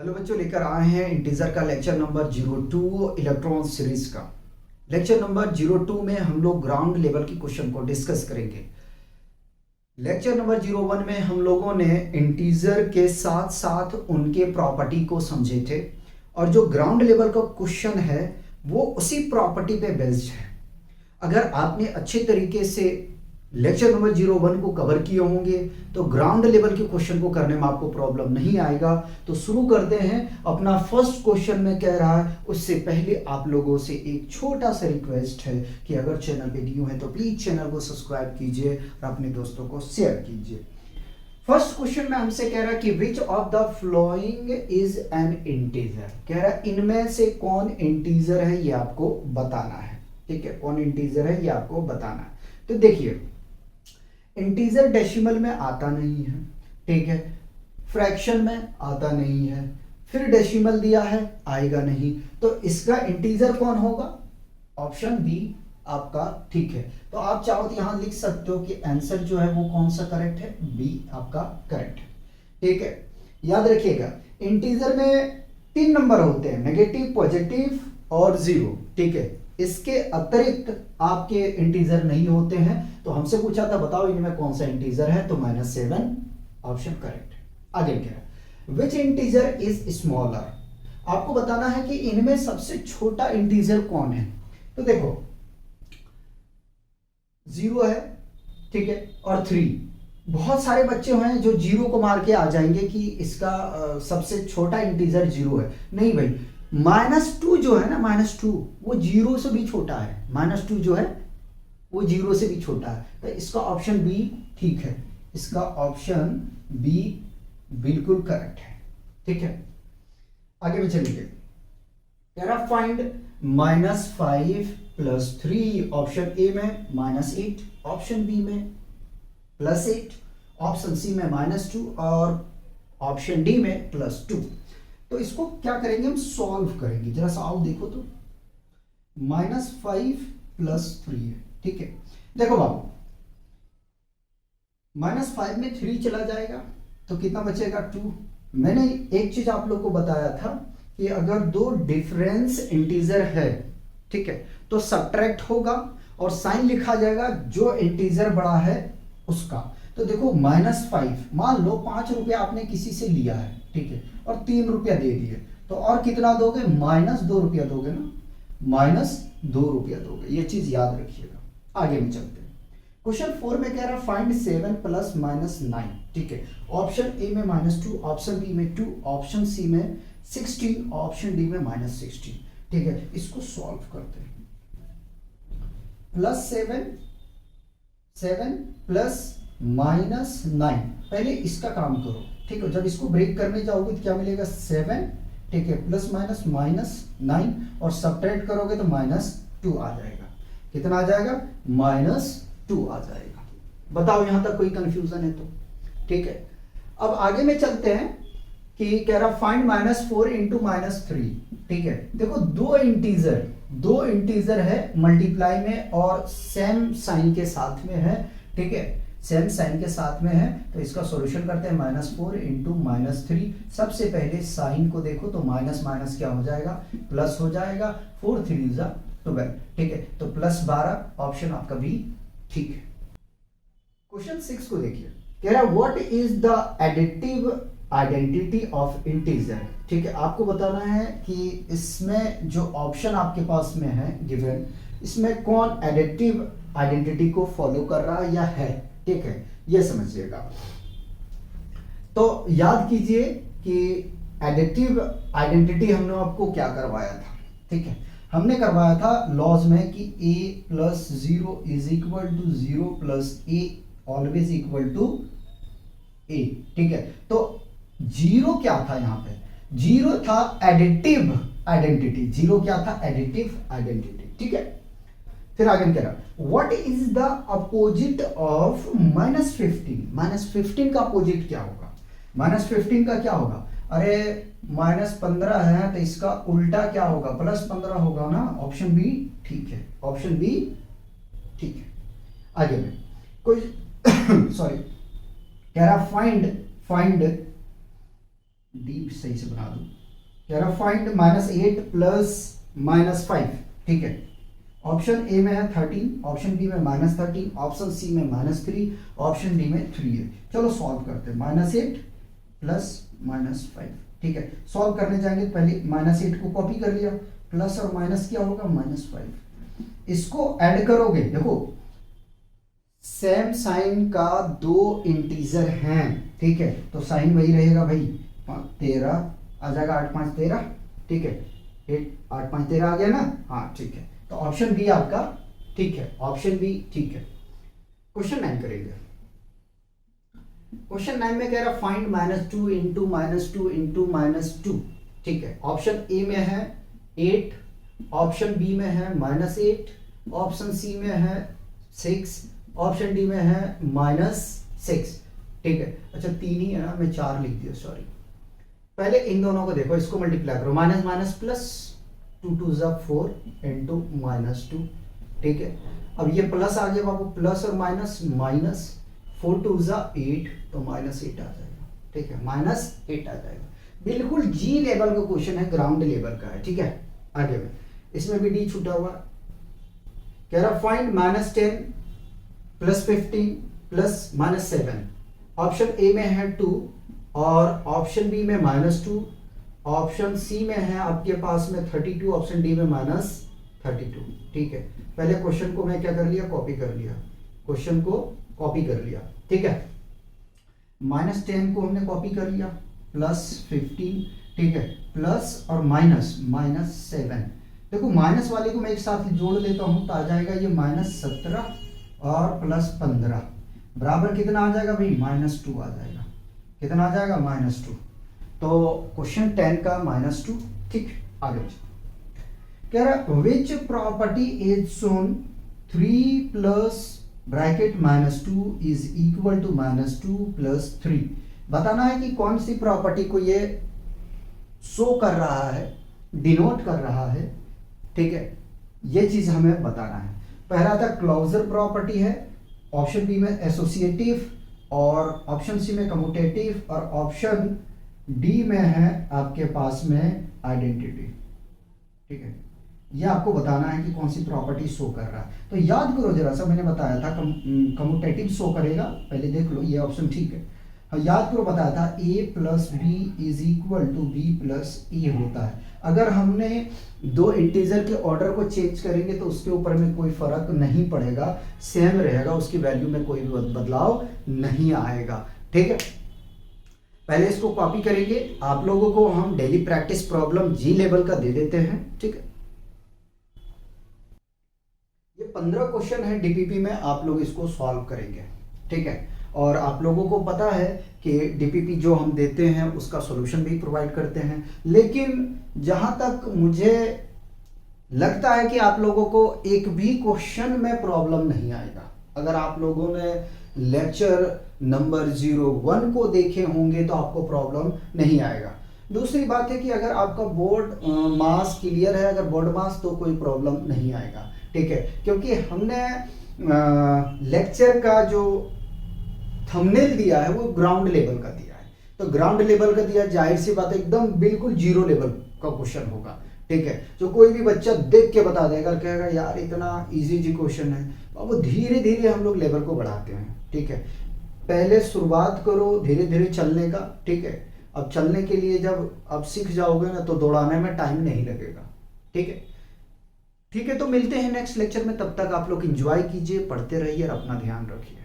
Hello बच्चों, लेकर आए हैं इंटीजर का लेक्चर नंबर 02 इलेक्ट्रॉन सीरीज का। लेक्चर नंबर 02 में हम लोग ग्राउंड लेवल की क्वेश्चन को डिस्कस करेंगे। लेक्चर नंबर 01 में हम लोगों ने इंटीजर के साथ साथ उनके प्रॉपर्टी को समझे थे, और जो ग्राउंड लेवल का क्वेश्चन है वो उसी प्रॉपर्टी पे बेस्ड है। अगर आपने अच्छे तरीके से लेक्चर नंबर 01 को कवर किए होंगे तो ग्राउंड लेवल के क्वेश्चन को करने में आपको प्रॉब्लम नहीं आएगा। तो शुरू करते हैं। अपना फर्स्ट क्वेश्चन में कह रहा है, उससे पहले आप लोगों से एक छोटा सा रिक्वेस्ट है कि अगर चैनल पे न्यू है तो प्लीज चैनल को सब्सक्राइब कीजिए और अपने दोस्तों को शेयर कीजिए। फर्स्ट क्वेश्चन में हमसे कह रहा है कि which of the following is an integer. कह रहा है इनमें से कौन इंटीजर है ये आपको बताना है। ठीक है, कौन इंटीजर है ये आपको बताना है। तो देखिए, इंटीजर डेसिमल में आता नहीं है, ठीक है, फ्रैक्शन में आता नहीं है, फिर डेसिमल दिया है आएगा नहीं, तो इसका इंटीजर कौन होगा? ऑप्शन बी आपका ठीक है। तो आप चाहो तो यहां लिख सकते हो कि आंसर जो है वो कौन सा करेक्ट है, बी आपका करेक्ट है। ठीक है, याद रखिएगा इंटीजर में 3 नंबर होते हैं, नेगेटिव, पॉजिटिव और जीरो। ठीक है, इसके अतिरिक्त आपके इंटीजर नहीं होते हैं। तो हमसे पूछा था बताओ इनमें कौन सा इंटीजर है, तो -7 ऑप्शन करेक्ट है। आगे क्या है, विच इंटीजर इज स्मॉलर। आपको बताना है कि इनमें सबसे छोटा इंटीजर कौन है। तो देखो 0 है, ठीक है, और 3। बहुत सारे बच्चे हैं जो 0 को मार के आ जाएंगे कि इसका सबसे छोटा इंटीजर 0 है। नहीं भाई, -2 जो है ना, -2 वो 0 से भी छोटा है। -2 जो है वो 0 से भी छोटा है। तो इसका ऑप्शन बी ठीक है, इसका ऑप्शन बी बिल्कुल करेक्ट है। ठीक है, आगे में चलिए। कह रहा फाइंड -5 + 3। ऑप्शन ए में -8, ऑप्शन बी में +8, ऑप्शन सी में -2 और ऑप्शन डी में +2। तो इसको क्या करेंगे, हम सॉल्व करेंगे। जरा सा आओ देखो तो, -5 + 3 है। ठीक है, देखो बाबू, -5 में 3 चला जाएगा तो कितना बचेगा, 2। मैंने एक चीज आप लोग को बताया था कि अगर दो डिफरेंस इंटीजर है, ठीक है, तो सब्ट्रैक्ट होगा और साइन लिखा जाएगा जो इंटीजर बड़ा है उसका। तो देखो -5, मान लो 5 रुपया आपने किसी से लिया है, ठीक है, और 3 रुपया दे दिए, तो और कितना दोगे, -2 रुपया दोगे ना, -2 रुपया दोगे। ये चीज याद रखिएगा। आगे में चलते हैं। क्वेश्चन 4 में कह रहा है फाइंड 7 + -9। ठीक है, ऑप्शन ए में -2, ऑप्शन बी में 2, ऑप्शन सी में 16, ऑप्शन डी में -16। ठीक है, इसको सॉल्व करते हैं। +7 + -9, पहले इसका काम करो। ठीक है, जब इसको ब्रेक करने जाओगे तो क्या मिलेगा, 7, ठीक है, +- -9 और सब्ट्रैक्ट करोगे तो -2 आ जाएगा। कितना आ जाएगा, -2 आ जाएगा। बताओ यहां तक कोई कंफ्यूजन है तो? ठीक है, अब आगे में चलते हैं कि कह रहा फाइंड -4 × -3। ठीक है, देखो दो इंटीजर है मल्टीप्लाई में और सेम साइन के साथ में है। ठीक है, सेम साइन के साथ में है, तो इसका सॉल्यूशन करते हैं। -4 × -3, सबसे पहले साइन को देखो तो माइनस माइनस क्या हो जाएगा, प्लस हो जाएगा। 4 3 = 12। ठीक है, तो +12 ऑप्शन आपका भी ठीक है। क्वेश्चन 6 को देखिए, कह रहा है what is the additive identity of integer. ठीक है, आपको बताना है कि इसमें जो ऑप्शन आपके पास में है गिवन, इसमें कौन एडिटिव आइडेंटिटी को फॉलो कर रहा है या है। ठीक है, ये समझिएगा। तो याद कीजिए कि एडिटिव आइडेंटिटी हमने आपको क्या करवाया था। ठीक है, हमने करवाया था लॉज में कि a + 0 = 0 + a ऑलवेज = a। ठीक है, तो 0 क्या था यहां पे, 0 था एडिटिव आइडेंटिटी। 0 क्या था, एडिटिव आइडेंटिटी। ठीक है, फिर आगे कह रहा what is the opposite of -15। -15 का अपोजिट क्या होगा, -15 का क्या होगा, अरे -15 है तो इसका उल्टा क्या होगा, +15 होगा ना। ऑप्शन बी ठीक है, ऑप्शन बी ठीक है। आगे में कोई सॉरी, कह रहा फाइंड डी सही से बना दूं। कह रहा फाइंड -8 प्लस -5, ठीक है। ऑप्शन ए में है 13, ऑप्शन बी में -13, ऑप्शन सी में -3, ऑप्शन डी में 3 है। चलो सॉल्व करते हैं। -8 प्लस -5, ठीक है। सॉल्व करने जाएंगे पहले -8 को कॉपी कर लिया, प्लस और माइनस क्या होगा -5। इसको ऐड करोगे, देखो सेम साइन का दो इंटीजर हैं, ठीक है, तो साइन वही रहेगा भाई, 13 आ जाएगा, 8 5 13, ठीक है, 8 5 13 आ गया ना, हाँ ठीक है। तो ऑप्शन बी आपका ठीक है, ऑप्शन बी ठीक है। क्वेश्चन 9 करेंगे। क्वेश्चन 9 में कह रहा फाइंड -2 इंटू -2 इंटू -2, ठीक है। ऑप्शन ए में है 8, ऑप्शन बी में है -8, ऑप्शन सी में है 6, ऑप्शन डी में है -6, ठीक है। अच्छा 3 ही है ना, मैं 4 लिख दिया, सॉरी। पहले इन दोनों को देखो, इसको मल्टीप्लाई करो, माइनस माइनस प्लस, 2 2 जा 4 इंटू -2, ठीक है। अब ये प्लस आ गया बाबू, प्लस और माइनस, माइनस 4 2 जा 8, तो -8 आ जाएगा, ठीक है, -8 आ जाएगा। बिल्कुल जी लेवल का क्वेश्चन है, ग्राउंड लेवल का है, ठीक है। आगे में इसमें भी डी छूटा हुआ, कह रहा find -10 plus 15 plus -7। Option A में है 2 और ऑप्शन बी में -2, ऑप्शन सी में है आपके पास में 32, ऑप्शन डी में -32, ठीक है। पहले क्वेश्चन को मैं क्या कर लिया, कॉपी कर लिया, क्वेश्चन को कॉपी कर लिया, ठीक है। -10 को हमने कॉपी कर लिया, प्लस 15, ठीक है, प्लस और माइनस -7। देखो माइनस वाले को मैं एक साथ जोड़ देता हूं तो आ जाएगा ये -17 और प्लस 15 बराबर कितना आ जाएगा भाई, -2 आ जाएगा। कितना आ जाएगा, -2। तो क्वेश्चन 10 का -2, ठीक। आगे कह रहा which property is shown 3 plus bracket -2 is equal to -2 plus 3। बताना है कि कौन सी प्रॉपर्टी को ये शो कर रहा है, डिनोट कर रहा है, ठीक है, ये चीज हमें बताना है। पहला था क्लोजर प्रॉपर्टी है, ऑप्शन बी में एसोसिएटिव, और ऑप्शन सी में कम्यूटेटिव, और ऑप्शन डी में है आपके पास में आइडेंटिटी, ठीक है। ये आपको बताना है कि कौन सी प्रॉपर्टी शो कर रहा है। तो याद करो जरा सा, मैंने बताया था कम्यूटेटिव शो करेगा, पहले देख लो ये ऑप्शन ठीक है। याद करो बताया था a plus B is equal to B plus A होता है। अगर हमने दो इंटीजर के ऑर्डर को चेंज करेंगे तो उसके ऊपर में कोई फर्क नहीं पड़ेगा, सेम रहेगा, उसकी वैल्यू में कोई भी बदलाव नहीं आएगा, ठीक है। पहले इसको कॉपी करेंगे, आप लोगों को हम डेली प्रैक्टिस प्रॉब्लम जी लेवल का दे देते हैं, ठीक है। ये 15 क्वेश्चन है डीपीपी में, आप लोग इसको सॉल्व करेंगे, ठीक है। और आप लोगों को पता है कि डीपीपी जो हम देते हैं उसका सॉल्यूशन भी प्रोवाइड करते हैं, लेकिन जहां तक मुझे लगता है कि आप लोगों को एक भी क्वेश्चन में प्रॉब्लम नहीं आएगा। अगर आप लोगों ने लेक्चर नंबर 01 को देखे होंगे तो आपको प्रॉब्लम नहीं आएगा। दूसरी बात है कि अगर आपका बोर्ड मास क्लियर है, अगर बोर्ड मास, तो कोई प्रॉब्लम नहीं आएगा, ठीक है। क्योंकि हमने लेक्चर का जो थंबनेल दिया है वो ग्राउंड लेवल का दिया है, तो ग्राउंड लेवल का दिया, जाहिर सी बात है एकदम बिल्कुल जीरो लेवल का क्वेश्चन होगा, ठीक है। जो कोई भी बच्चा देख के बता देगा, कहेगा यार इतना इजी जी क्वेश्चन है, और वो धीरे धीरे हम लोग लेवल को बढ़ाते हैं, ठीक है। पहले शुरुआत करो धीरे धीरे चलने का, ठीक है। अब चलने के लिए जब आप सीख जाओगे ना तो दौड़ाने में टाइम नहीं लगेगा, ठीक है। ठीक है, तो मिलते हैं नेक्स्ट लेक्चर में, तब तक आप लोग एंजॉय कीजिए, पढ़ते रहिए और अपना ध्यान रखिए।